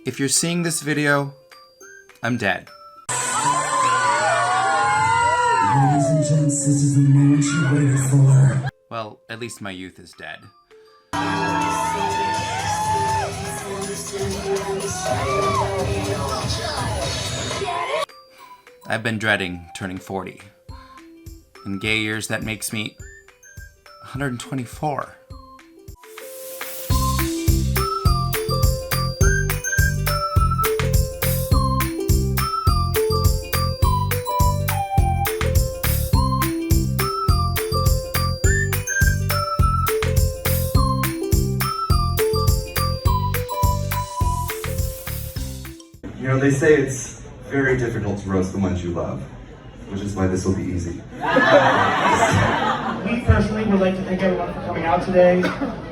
If you're seeing this video, I'm dead. Ladies and gents, this is the moment you waited for. Well, at least my youth is dead. I've been dreading turning 40. In gay years, that makes me 124. You know, they say it's very difficult to roast the ones you love, which is why this will be easy. We personally would like to thank everyone for coming out today.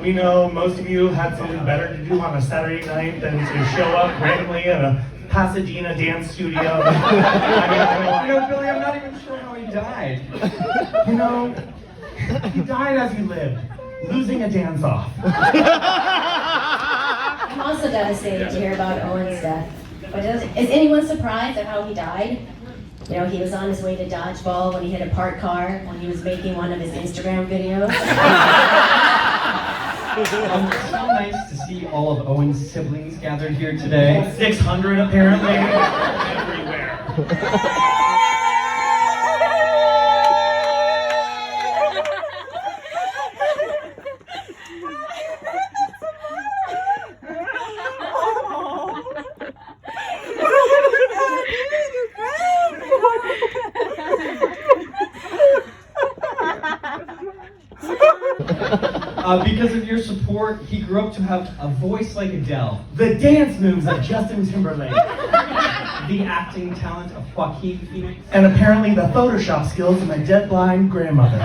We know most of you had something better to do on a Saturday night than to show up randomly at a Pasadena dance studio. I mean, Billy, I'm not even sure how he died. You know, he died as he lived, losing a dance off. I'm also devastated to hear about Owen's death. But is anyone surprised at how he died? You know, he was on his way to dodgeball when he hit a parked car when he was making one of his Instagram videos. It's so nice to see all of Owen's siblings gathered here today. 600 apparently, everywhere. Because of your support, he grew up to have a voice like Adele, The dance moves of Justin Timberlake, the acting talent of Joaquin Phoenix, and apparently the Photoshop skills of my dead blind grandmother. I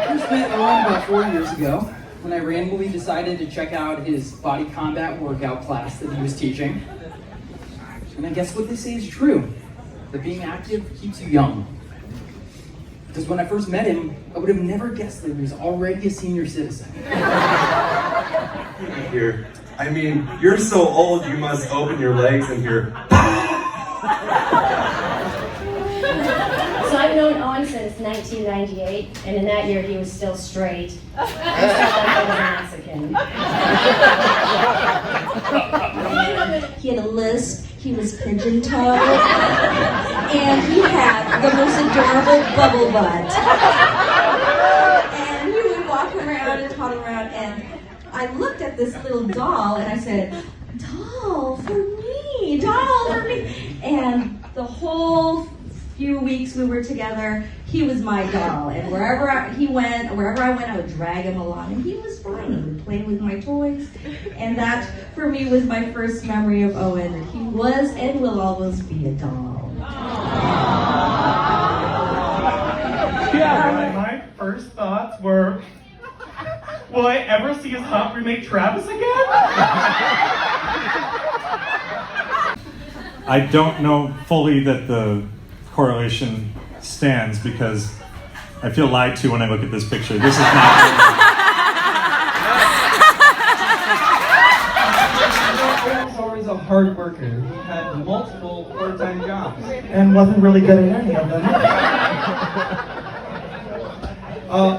first met Owen about 4 years ago when I randomly decided to check out his body combat workout class that he was teaching. And I guess what they say is true, that being active keeps you young. Because when I first met him, I would have never guessed that he was already a senior citizen. Here, I mean, you're so old you must open your legs and hear. So I've known Owen since 1998, and in that year he was still straight. And still like he was Mexican. He had a lisp, he was pigeon-toed, and he had the most adorable bubble butt. And he would walk around and toddle around, and I looked at this little doll, and I said, doll for me, doll for me. And the whole few weeks we were together, he was my doll, and wherever I went, I would drag him along, and he was fine. He would play with my toys, and that, for me, was my first memory of Owen, that he was and will always be a doll. My first thoughts were, will I ever see his hot remake Travis again? I don't know fully that the correlation stands because I feel lied to when I look at this picture. This is not. Owen was always a hard worker. He had multiple part-time jobs. And wasn't really good at any of them.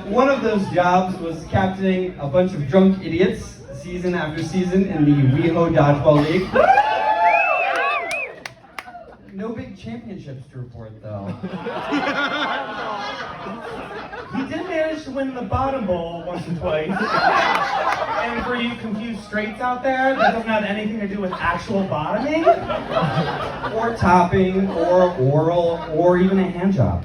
One of those jobs was captaining a bunch of drunk idiots season after season in the WeHo Dodgeball League. No big championships to report, though. He did manage to win the bottom bowl once or twice. And for you confused straights out there, that doesn't have anything to do with actual bottoming. Or topping, or oral, or even a hand job.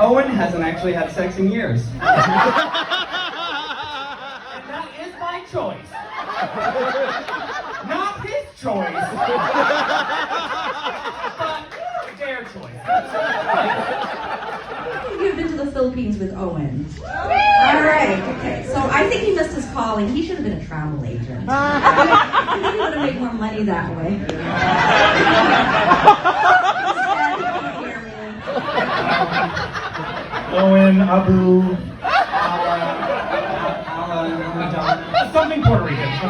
Owen hasn't actually had sex in years. And that is my choice. Not his choice. But their choice. You've been to the Philippines with Owen. All right, okay. So I think he missed his calling. He should have been a travel agent. I think he would have made more money that way. Owen, Abu, Madonna. Something Puerto Rican. I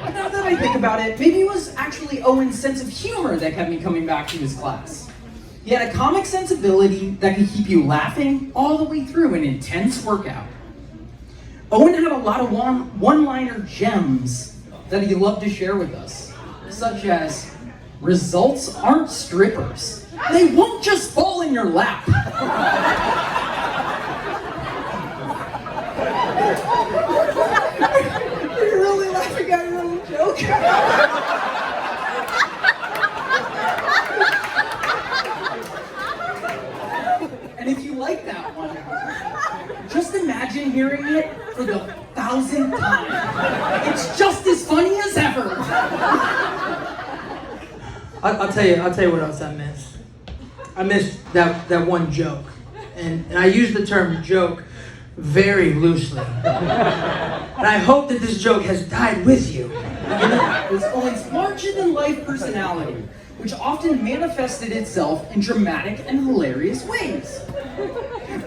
don't know. Now that I think about it, maybe it was actually Owen's sense of humor that kept me coming back to his class. He had a comic sensibility that could keep you laughing all the way through an intense workout. Owen had a lot of one-liner gems that he loved to share with us, such as, results aren't strippers. They won't just fall in your lap. Are you really laughing at your own joke? And if you like that one, just imagine hearing it for the 1,000th time. It's just as funny as ever. I'll tell you what else I missed. I missed that one joke. And I use the term joke very loosely. And I hope that this joke has died with you. It was Owen's larger-than-life personality, which often manifested itself in dramatic and hilarious ways.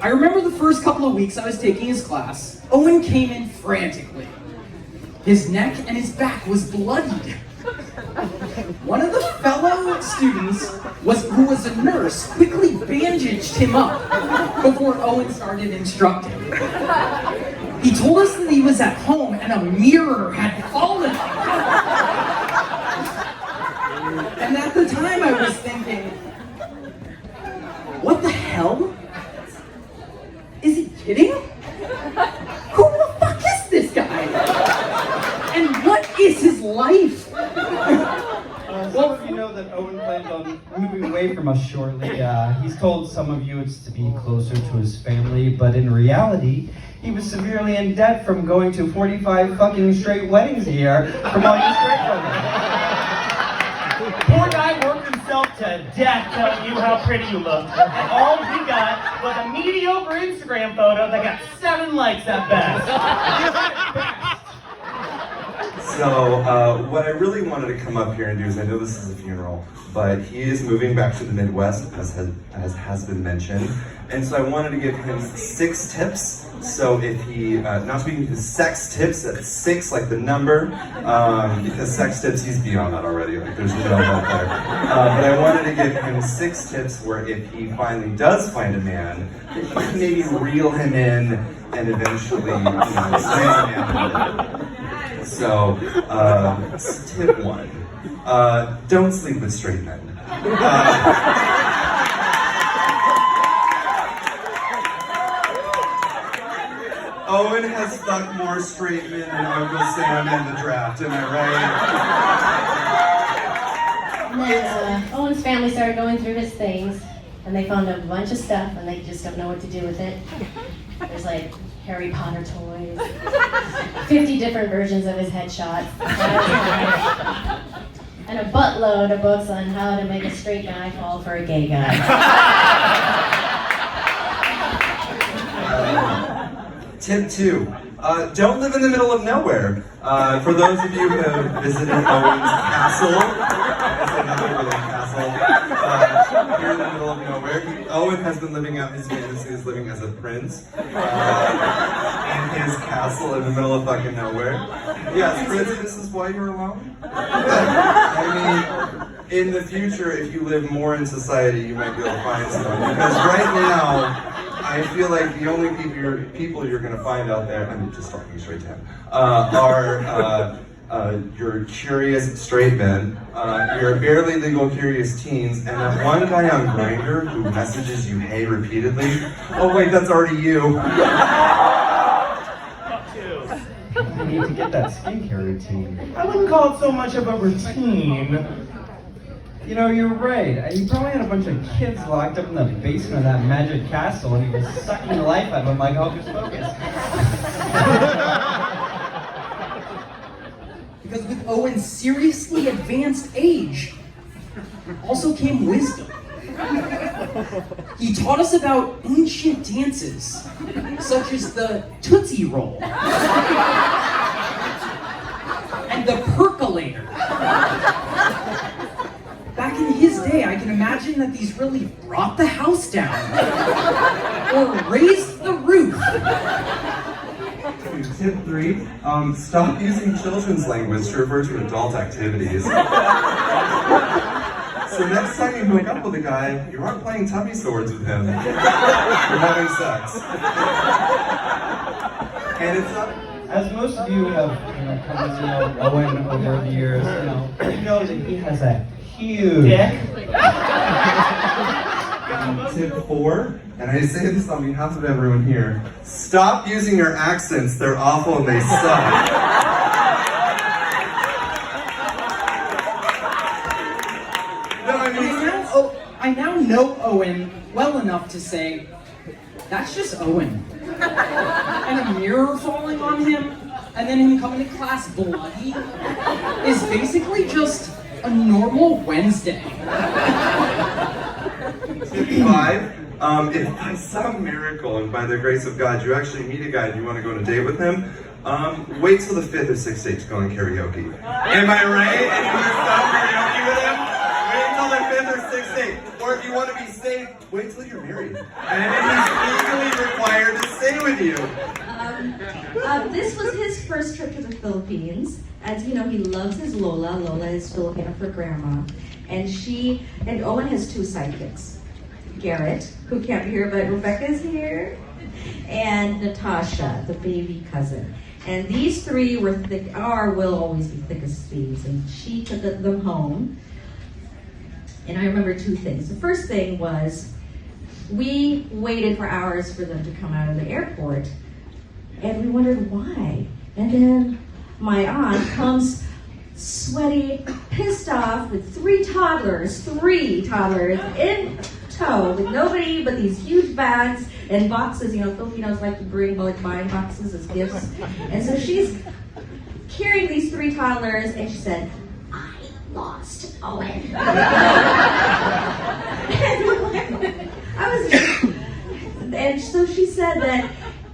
I remember the first couple of weeks I was taking his class, Owen came in frantically. His neck and his back was bloodied. One of the fellow students, who was a nurse, quickly bandaged him up before Owen started instructing. He told us that he was at home and a mirror had fallen. And at the time I was thinking, what the hell? Is he kidding? Who the fuck is this guy? And what is his life? Some of you know that Owen plans on moving away from us shortly. He's told some of you it's to be closer to his family, but in reality, he was severely in debt from going to 45 fucking straight weddings a year from all you straight women. Poor guy worked himself to death telling you how pretty you looked. And all he got was a mediocre Instagram photo that got 7 likes at best. So, what I really wanted to come up here and do is, I know this is a funeral, but he is moving back to the Midwest, as has been mentioned. And so I wanted to give him 6 tips. So if he, not speaking to sex tips, that's 6, like the number, because sex tips, he's beyond that already, like there's no help there. But I wanted to give him 6 tips where if he finally does find a man, maybe reel him in and eventually, bring him in. So, tip 1, don't sleep with straight men. Owen has fucked more straight men than Uncle Sam in the draft, am I right? And then Owen's family started going through his things, and they found a bunch of stuff, and they just don't know what to do with it. There's like Harry Potter toys, 50 different versions of his headshots, and a buttload of books on how to make a straight guy fall for a gay guy. Tip 2, don't live in the middle of nowhere. For those of you who have visited Owen's castle, I said not really castle, here in the middle of nowhere, Owen has been living out his fantasy is living as a prince in his castle in the middle of fucking nowhere. Yes, Prince, this is why you're alone? I mean, in the future, if you live more in society, you might be able to find someone. Because right now, I feel like the only people you're going to find out there, I'm just talking straight to him, are your curious straight men, your barely legal curious teens, and that one guy on Grindr who messages you hey repeatedly. Oh wait, that's already you. You need to get that skincare routine. I wouldn't call it so much of a routine. You know, you're right. He probably had a bunch of kids locked up in the basement of that magic castle, and he was sucking the life out of them like Hocus Pocus. Because with Owen's seriously advanced age, also came wisdom. He taught us about ancient dances, such as the Tootsie Roll and the percolator. Back in his day, I can imagine that these really brought the house down or raised the Tip 3, stop using children's language to refer to adult activities. So next time you hook up with a guy, you aren't playing tummy swords with him. You're having sex. And it's not... As most of you have come to know Owen over the years, you know that he has a huge dick. Tip 4, and I say this on behalf of everyone here, stop using your accents. They're awful and they suck. I now know Owen well enough to say, that's just Owen. And a mirror falling on him, and then him coming to class bloody, is basically just a normal Wednesday. Tip 5, if by some miracle and by the grace of God you actually meet a guy and you want to go on a date with him, wait till the 5th or 6th date to go on karaoke. Am I right? And you want to stop karaoke with him? Wait till the 5th or 6th date. Or if you want to be safe, wait till you're married. And he's legally required to stay with you. This was his first trip to the Philippines. As you know, he loves his Lola. Lola is Filipino for grandma. And Owen has 2 sidekicks. Garrett, who can't be here, but Rebecca's here. And Natasha, the baby cousin. And these 3 were will always be thick as thieves. And she took them home. And I remember 2 things. The first thing was, we waited for hours for them to come out of the airport. And we wondered why. And then my aunt comes sweaty, pissed off with 3 toddlers in tow with nobody but these huge bags and boxes. Filipinos like to bring buying boxes as gifts. And so she's carrying these 3 toddlers and she said, I lost Owen. And so she said that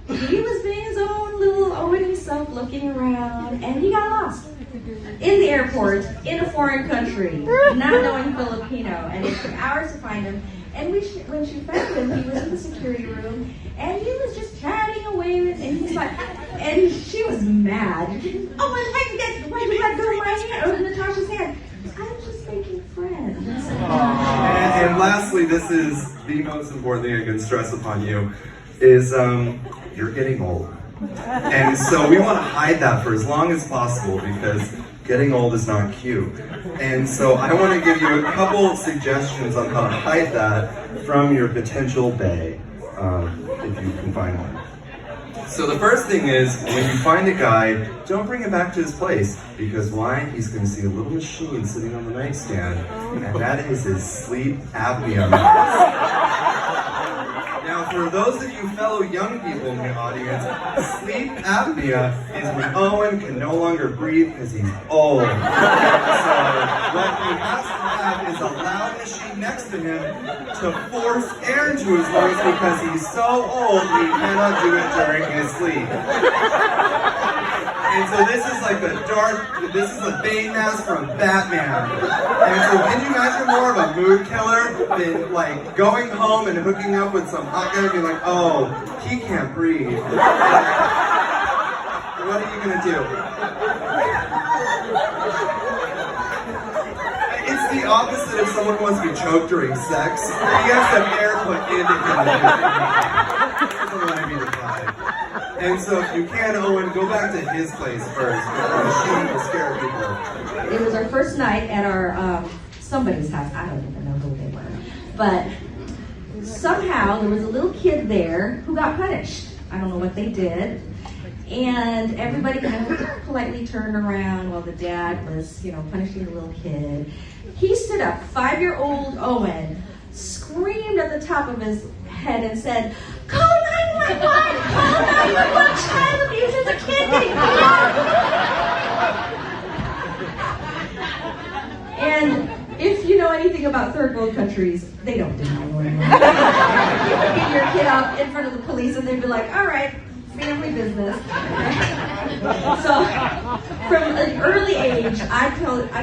he was being his own little Owen himself, looking around, and he got lost in the airport, in a foreign country, not knowing Filipino, and it took hours to find him. And when she found him, he was in the security room, and he was just chatting away with, and he's like, and she was mad. Why'd you let go of my hand, or Natasha's hand? I was just making friends. And lastly, this is the most important thing I can stress upon you, is you're getting old. And so we want to hide that for as long as possible because getting old is not cute. And so I want to give you a couple suggestions on how to hide that from your potential bae, if you can find one. So the first thing is, when you find a guy, don't bring him back to his place. Because why? He's going to see a little machine sitting on the nightstand, and that is his sleep apnea mask. Now, for those of you fellow young people in the audience, sleep apnea is when Owen can no longer breathe because he's old. So what he has to have is a loud machine next to him to force air into his lungs because he's so old he cannot do it during his sleep. And so this is like this is a Bane mask from Batman. And so can you imagine more of a mood killer than like going home and hooking up with some hot guy and being like, oh, he can't breathe. What are you gonna do? It's the opposite if someone wants to be choked during sex. He has some air put into him. He doesn't want to be deprived. And so if you can, Owen, go back to his place first. The machine will scare people. It was our first night at our somebody's house. I don't even know who they were. But somehow there was a little kid there who got punished. I don't know what they did. And everybody kind of politely turned around while the dad was, punishing the little kid. He stood up, 5-year-old Owen, screamed at the top of his head and said, call 911! Call 911! Child abuse! There's a kid getting hurt! And if you know anything about third world countries, they don't do 911. You get your kid out in front of the police and they'd be like, all right, family business. So, from an early age, I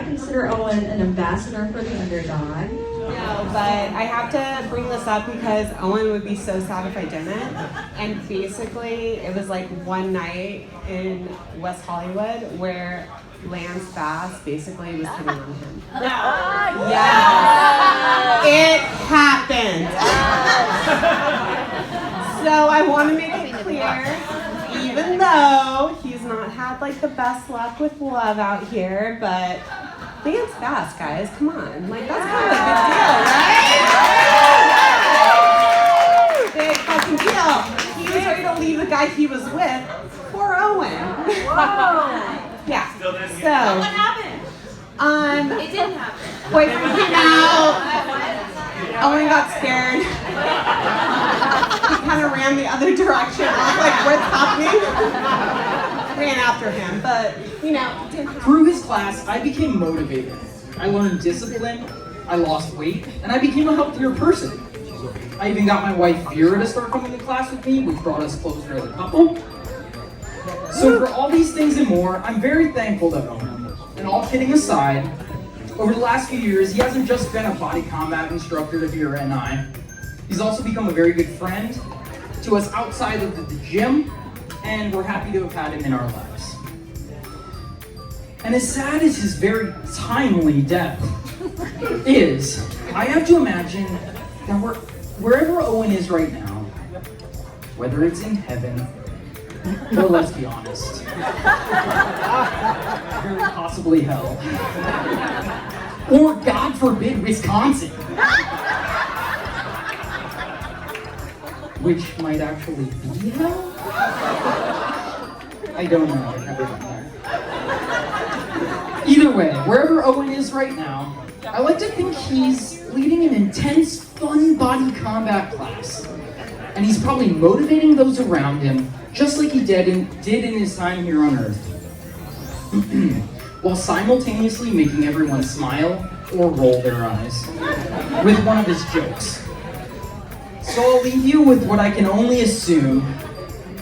consider Owen an ambassador for the underdog. No, but I have to bring this up because Owen would be so sad if I didn't. And basically, it was like one night in West Hollywood where Lance Bass basically was hitting on him. Yeah, it happened. So I want to make it clear, even though he's not had like the best luck with love out here, but Lance Bass, guys, come on. Like, that's kind of a big deal, right? Big fucking deal. He was ready to leave the guy he was with for Owen. Yeah. So, what happened? It didn't happen. Boyfriend came out. Owen got scared. He kind of ran the other direction. I was like, what's happening? Ran after him, but, you know, it didn't happen. Through his class, I became motivated. I learned discipline, I lost weight, and I became a healthier person. I even got my wife Vera to start coming to class with me, which brought us closer as a couple. So for all these things and more, I'm very thankful to Owen. And all kidding aside, over the last few years, he hasn't just been a body combat instructor to Vera and I. He's also become a very good friend to us outside of the gym, and we're happy to have had him in our lives. And as sad as his very timely death is, I have to imagine that wherever Owen is right now, whether it's in heaven, or let's be honest, very possibly hell, or God forbid, Wisconsin, which might actually be hell? I don't know, I've never been there. Either way, wherever Owen is right now, I like to think he's leading an intense, fun body combat class. And he's probably motivating those around him, just like he did in his time here on Earth. While simultaneously making everyone smile or roll their eyes with one of his jokes. So I'll leave you with what I can only assume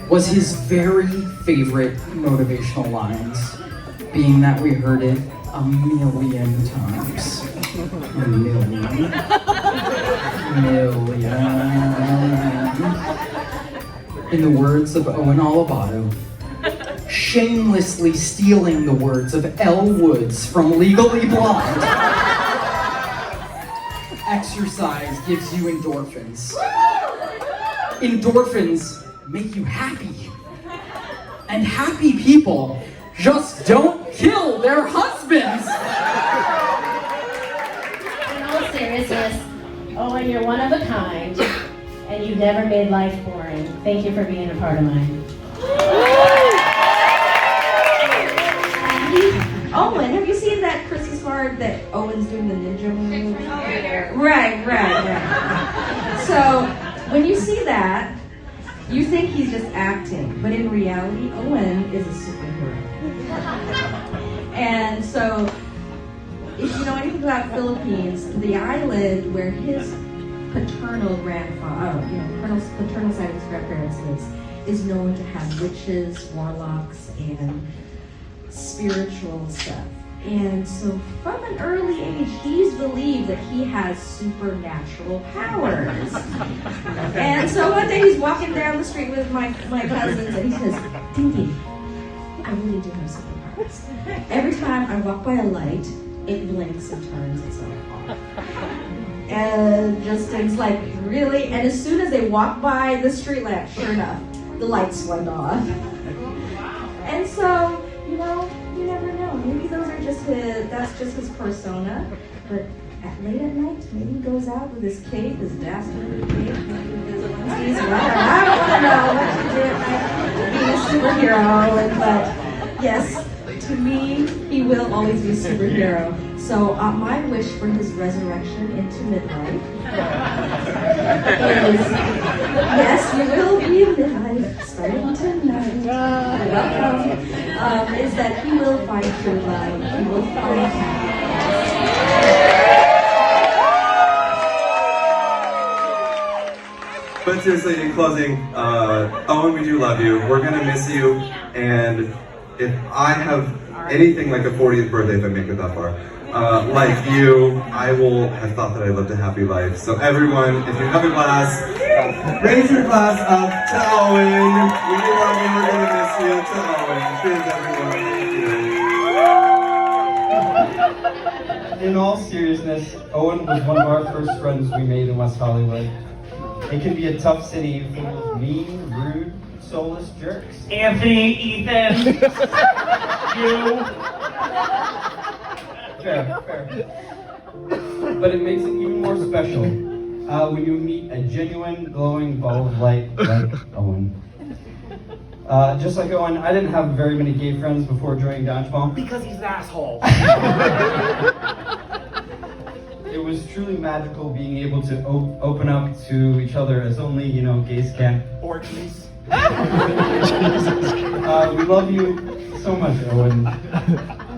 was his very favorite motivational lines, being that we heard it a million times. A million. In the words of Owen Olivato, shamelessly stealing the words of Elle Woods from Legally Blonde. Exercise gives you endorphins. Endorphins make you happy. And happy people just don't kill their husbands. In all seriousness, Owen, you're one of a kind, and you've never made life boring. Thank you for being a part of mine. Owen, have you seen that Christmas card that Owen's doing the ninja move? Right. So, when you see that, you think he's just acting, but in reality, Owen is a superhero. And so, if you know anything about Philippines, the island where his paternal grandfather, paternal side of his grandparents is known to have witches, warlocks, and spiritual stuff. And so from an early age, he's believed that he has supernatural powers. And so one day he's walking down the street with my cousins and he says, Dinky, I really do have superpowers. Every time I walk by a light, it blinks and turns itself off. And Justin's like, really? And as soon as they walk by the street lamp, sure enough, the lights went off. And so, you never know. Maybe that's just his persona. But late at night, maybe he goes out with his cape, his dastardly cape, maybe his onesies. I don't want to know what you did being a superhero. But yes, to me, he will always be a superhero. So my wish for his resurrection into midlife is, yes, you will be in midlife starting tonight. Welcome. Is that he will find true love. He will find happiness. But seriously, in closing, Owen, we do love you. We're gonna miss you, and if I have anything like a 40th birthday, if I make it that far, like you, I will have thought that I lived a happy life. So everyone, if you have a glass, raise your glass up to Owen. We love you, we're gonna miss you. To Owen. Cheers, everyone. In all seriousness, Owen was one of our first friends we made in West Hollywood. It can be a tough city full of mean, rude, soulless jerks. Anthony, Ethan, you. Fair. But it makes it even more special when you meet a genuine, glowing ball of light like Owen. Just like Owen, I didn't have very many gay friends before joining dodgeball. Because he's an asshole. It was truly magical being able to open up to each other as only, gays can. Orgies. We love you so much, Owen.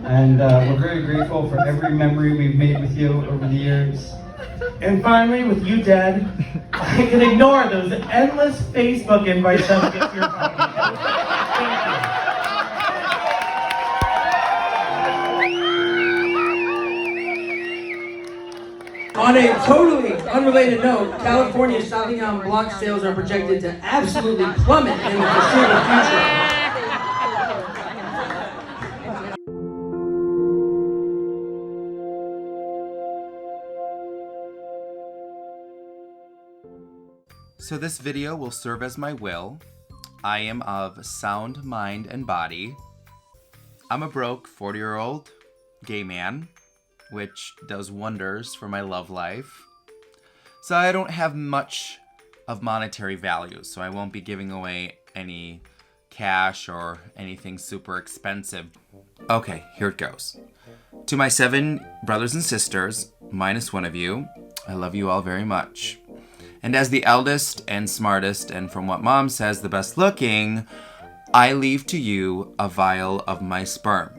And we're very grateful for every memory we've made with you over the years. And finally, with you dead, I can ignore those endless Facebook invites that get to your phone. Thank you. On a totally unrelated note, California's Southingtown block sales are projected to absolutely plummet in the foreseeable future. So this video will serve as my will. I am of sound mind and body. I'm a broke 40-year-old gay man, which does wonders for my love life. So I don't have much of monetary value, so I won't be giving away any cash or anything super expensive. Okay, here it goes. To my 7 brothers and sisters, minus one of you, I love you all very much. And as the eldest and smartest, and from what Mom says, the best looking, I leave to you a vial of my sperm.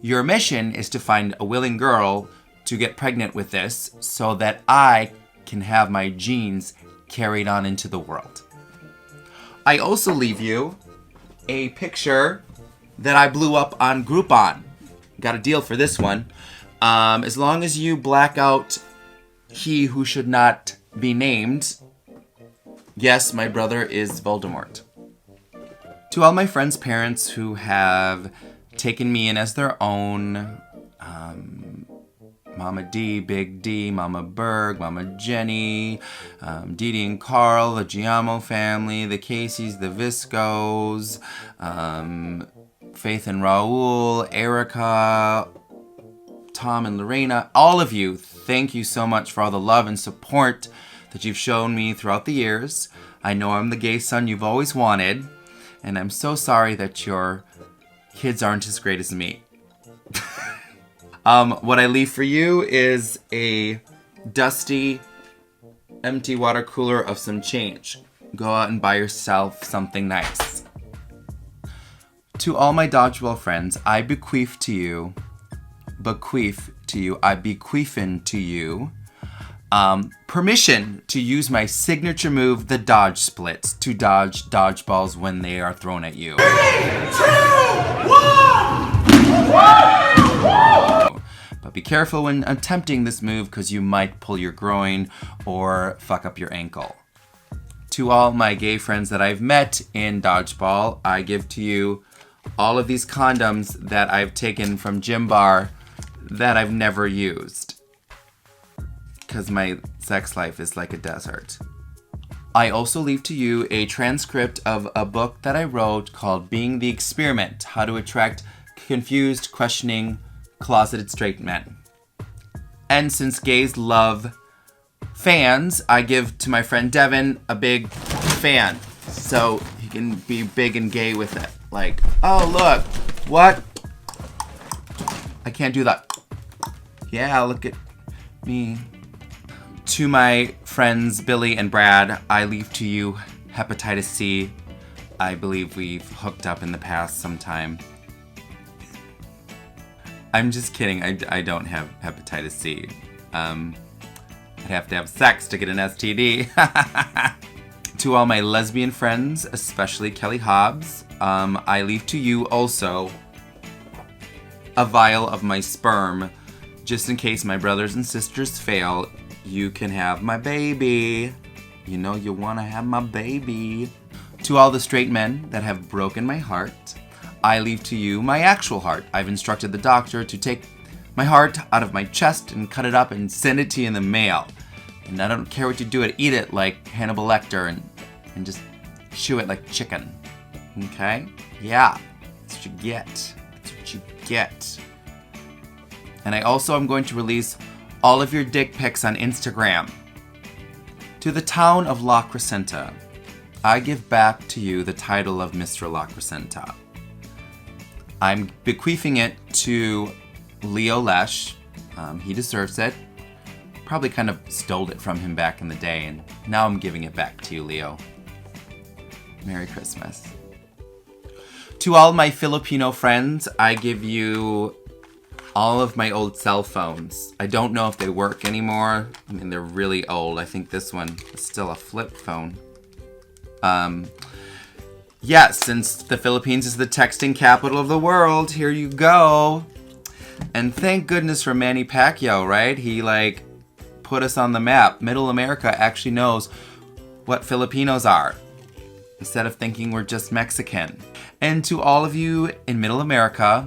Your mission is to find a willing girl to get pregnant with this so that I can have my genes carried on into the world. I also leave you a picture that I blew up on Groupon. Got a deal for this one. As long as you black out he who should not be named, yes, my brother is Voldemort. To all my friends' parents who have taken me in as their own, Mama D, Big D, Mama Berg, Mama Jenny, Dee Dee and Carl, the Giamo family, the Caseys, the Viscos, Faith and Raul, Erica, Tom and Lorena, all of you, thank you so much for all the love and support that you've shown me throughout the years. I know I'm the gay son you've always wanted, and I'm so sorry that your kids aren't as great as me. What I leave for you is a dusty, empty water cooler of some change. Go out and buy yourself something nice. To all my dodgeball friends, I bequeath to you, permission to use my signature move, the dodge splits, to dodge dodgeballs when they are thrown at you. 3, 2, 1! But be careful when attempting this move because you might pull your groin or fuck up your ankle. To all my gay friends that I've met in dodgeball, I give to you all of these condoms that I've taken from Gym Bar that I've never used, because my sex life is like a desert. I also leave to you a transcript of a book that I wrote called Being the Experiment, How to Attract Confused, Questioning, Closeted Straight Men. And since gays love fans, I give to my friend Devin a big fan, so he can be big and gay with it. Like, oh look, what? I can't do that. Yeah, look at me. To my friends Billy and Brad, I leave to you hepatitis C. I believe we've hooked up in the past sometime. I'm just kidding, I don't have hepatitis C. I'd have to have sex to get an STD. To all my lesbian friends, especially Kelly Hobbs, I leave to you also a vial of my sperm Just in case my brothers and sisters fail, you can have my baby. You know you want to have my baby. To all the straight men that have broken my heart, I leave to you my actual heart. I've instructed the doctor to take my heart out of my chest and cut it up and send it to you in the mail. And I don't care what you do it, eat it like Hannibal Lecter and just chew it like chicken. Okay? Yeah, that's what you get. That's what you get. And I also am going to release all of your dick pics on Instagram. To the town of La Crescenta, I give back to you the title of Mr. La Crescenta. I'm bequeathing it to Leo Lesh. He deserves it. Probably kind of stole it from him back in the day, and now I'm giving it back to you, Leo. Merry Christmas. To all my Filipino friends, I give you all of my old cell phones. I don't know if they work anymore. I mean, they're really old. I think this one is still a flip phone. Yeah, since the Philippines is the texting capital of the world, here you go. And thank goodness for Manny Pacquiao, right? He, put us on the map. Middle America actually knows what Filipinos are, instead of thinking we're just Mexican. And to all of you in Middle America,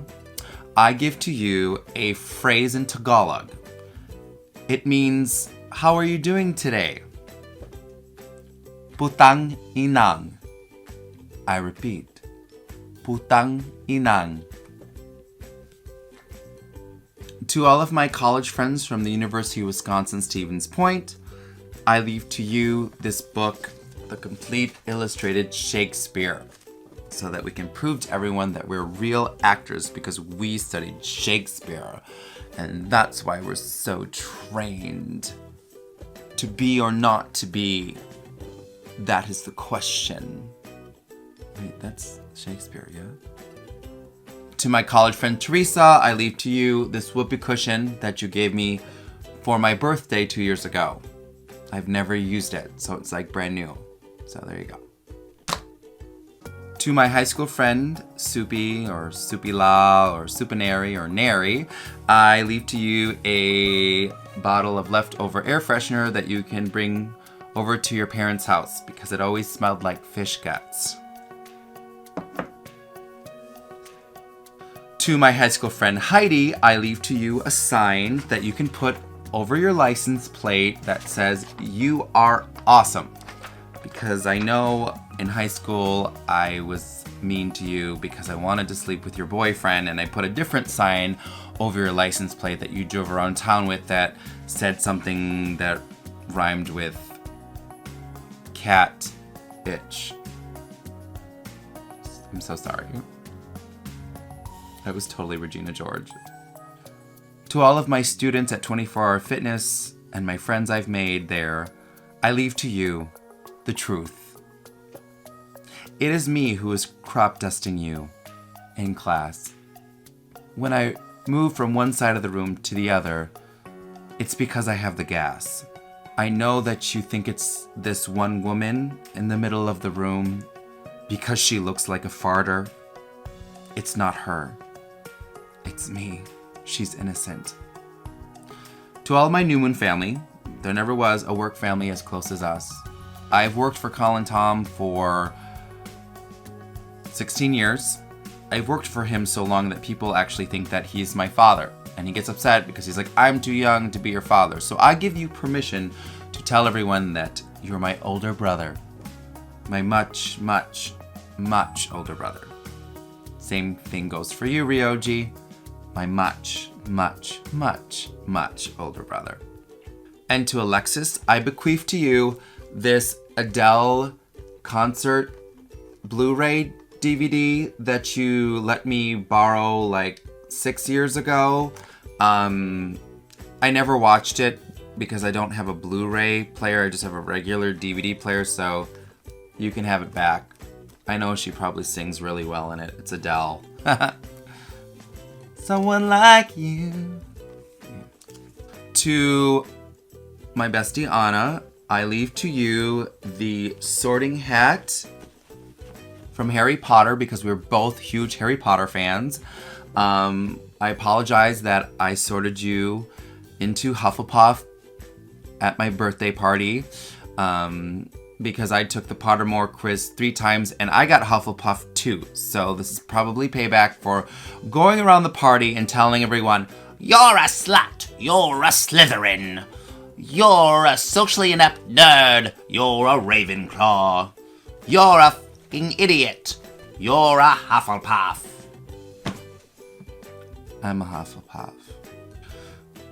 I give to you a phrase in Tagalog. It means, how are you doing today? Putang inang. I repeat, putang inang. To all of my college friends from the University of Wisconsin-Stevens Point, I leave to you this book, The Complete Illustrated Shakespeare, so that we can prove to everyone that we're real actors because we studied Shakespeare. And that's why we're so trained. To be or not to be, that is the question. Wait, that's Shakespeare, yeah? To my college friend Teresa, I leave to you this whoopee cushion that you gave me for my birthday 2 years ago. I've never used it, so it's like brand new. So there you go. To my high school friend, Soupy, or Soupila, or Supinary, or Nary, I leave to you a bottle of leftover air freshener that you can bring over to your parents' house because it always smelled like fish guts. To my high school friend Heidi, I leave to you a sign that you can put over your license plate that says, "You are awesome." Because I know in high school I was mean to you because I wanted to sleep with your boyfriend, and I put a different sign over your license plate that you drove around town with that said something that rhymed with cat itch. I'm so sorry. That was totally Regina George. To all of my students at 24 Hour Fitness and my friends I've made there, I leave to you the truth. It is me who is crop dusting you in class. When I move from one side of the room to the other, it's because I have the gas. I know that you think it's this one woman in the middle of the room because she looks like a farter. It's not her. It's me. She's innocent. To all my Newman family, there never was a work family as close as us. I've worked for Colin Tom for 16 years. I've worked for him so long that people actually think that he's my father. And he gets upset because he's like, I'm too young to be your father. So I give you permission to tell everyone that you're my older brother. My much, much, much older brother. Same thing goes for you, Ryoji. My much, much, much, much older brother. And to Alexis, I bequeath to you this Adele concert Blu-ray DVD that you let me borrow 6 years ago. I never watched it because I don't have a Blu-ray player. I just have a regular DVD player, so you can have it back. I know she probably sings really well in it. It's Adele. Someone like you. To my bestie Anna, I leave to you the sorting hat from Harry Potter because we're both huge Harry Potter fans. I apologize that I sorted you into Hufflepuff at my birthday party because I took the Pottermore quiz 3 times and I got Hufflepuff too. So this is probably payback for going around the party and telling everyone, "You're a slut, you're a Slytherin, you're a socially inept nerd, you're a Ravenclaw, you're a fucking idiot, you're a Hufflepuff." I'm a Hufflepuff.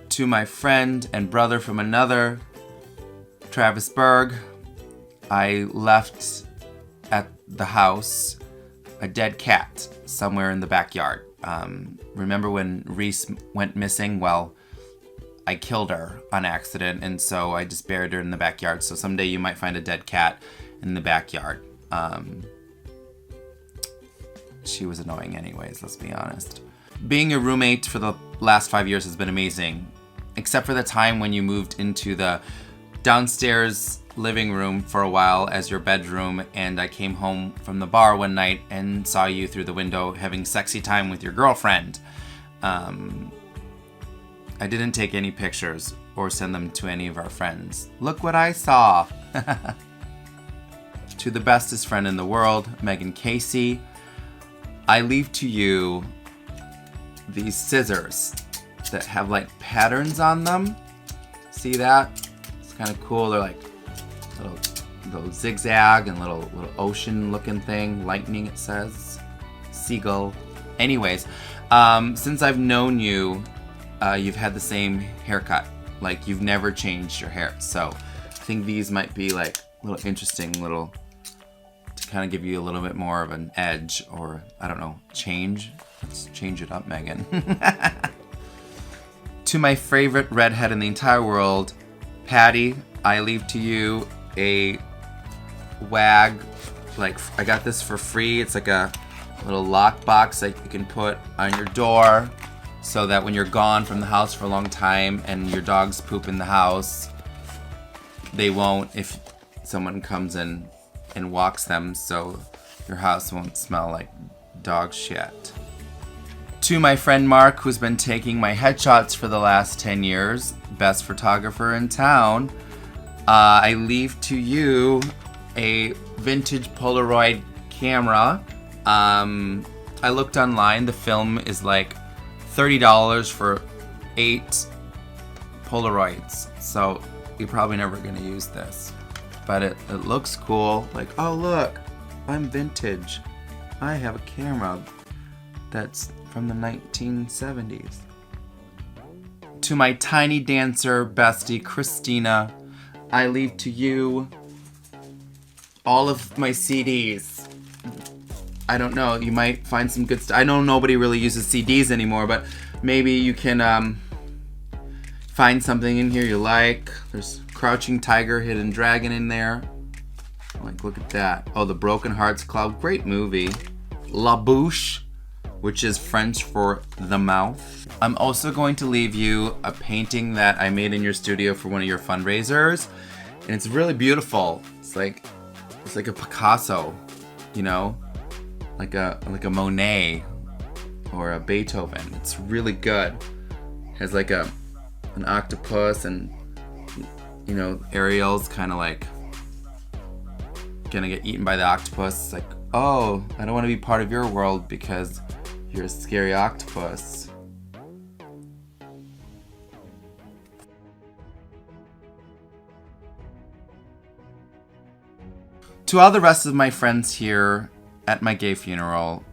To my friend and brother from another, Travis Berg, I left at the house a dead cat somewhere in the backyard. Remember when Reese went missing? Well, I killed her on accident, and so I just buried her in the backyard. So someday you might find a dead cat in the backyard. She was annoying anyways, let's be honest. Being a roommate for the last 5 years has been amazing, except for the time when you moved into the downstairs living room for a while as your bedroom, and I came home from the bar one night and saw you through the window having sexy time with your girlfriend. I didn't take any pictures or send them to any of our friends. Look what I saw. To the bestest friend in the world, Megan Casey, I leave to you these scissors that have like patterns on them. See that? It's kind of cool. They're like little zigzag and little ocean looking thing. Lightning, it says. Seagull. Anyways, since I've known you, you've had the same haircut. Like you've never changed your hair. So I think these might be like little interesting little to kind of give you a little bit more of an edge, or I don't know, change. Let's change it up, Megan. To my favorite redhead in the entire world, Patty, I leave to you a wag. Like, I got this for free. It's like a little lock box that you can put on your door so that when you're gone from the house for a long time and your dogs poop in the house, they won't if someone comes in and walks them, so your house won't smell like dog shit. To my friend Mark, who's been taking my headshots for the last 10 years, best photographer in town, I leave to you a vintage Polaroid camera. I looked online, the film is like $30 for 8 Polaroids, so you're probably never gonna use this. But it looks cool, like, oh look, I'm vintage. I have a camera that's from the 1970s. To my tiny dancer bestie, Christina, I leave to you all of my CDs. I don't know, you might find some good stuff. I know nobody really uses CDs anymore, but maybe you can find something in here you like. There's Crouching Tiger, Hidden Dragon in there. Like, look at that. Oh, The Broken Hearts Club, great movie. La Bouche, which is French for the mouth. I'm also going to leave you a painting that I made in your studio for one of your fundraisers, and it's really beautiful. It's like a Picasso, you know, like a Monet or a Beethoven. It's really good. It has like an octopus, and you know, Ariel's kind of like gonna get eaten by the octopus. It's like, oh, I don't want to be part of your world because you're a scary octopus. To all the rest of my friends here at my gay funeral,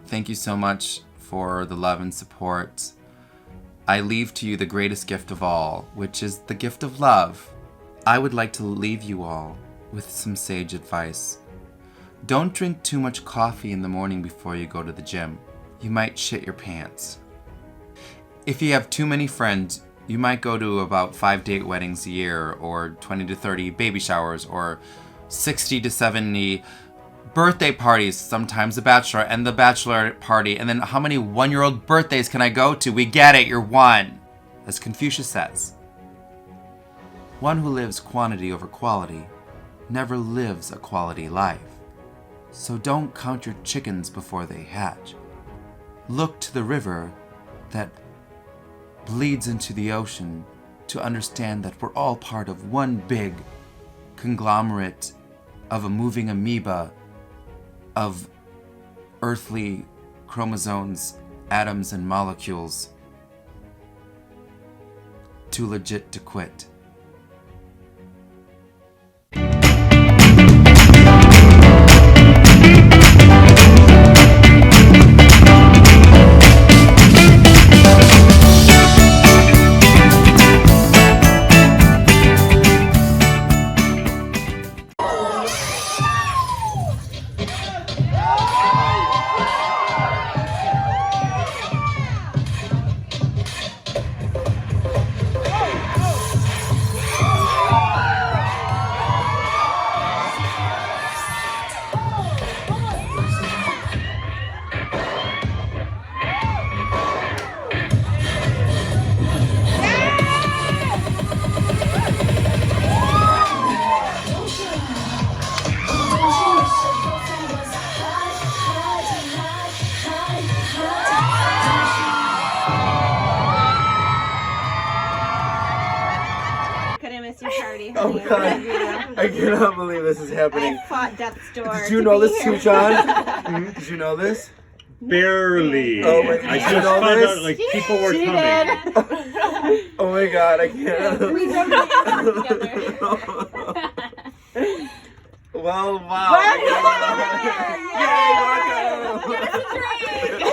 thank you so much for the love and support. I leave to you the greatest gift of all, which is the gift of love. I would like to leave you all with some sage advice. Don't drink too much coffee in the morning before you go to the gym. You might shit your pants. If you have too many friends, you might go to about 5 date weddings a year, or 20 to 30 baby showers, or 60 to 70 birthday parties, sometimes the bachelor and the bachelorette party, and then how many 1-year-old birthdays can I go to? We get it, you're one. As Confucius says, one who lives quantity over quality never lives a quality life. So don't count your chickens before they hatch. Look to the river that bleeds into the ocean to understand that we're all part of one big conglomerate of a moving amoeba of earthly chromosomes, atoms, and molecules. Too legit to quit. Oh god, I cannot believe this is happening. I fought death's door. Did you know this too, John? Did you know this? Barely. Oh my god. I just found out like people were coming. Oh my god, I can't. We together. Well, wow. Yay, Marco! Yay, Marco!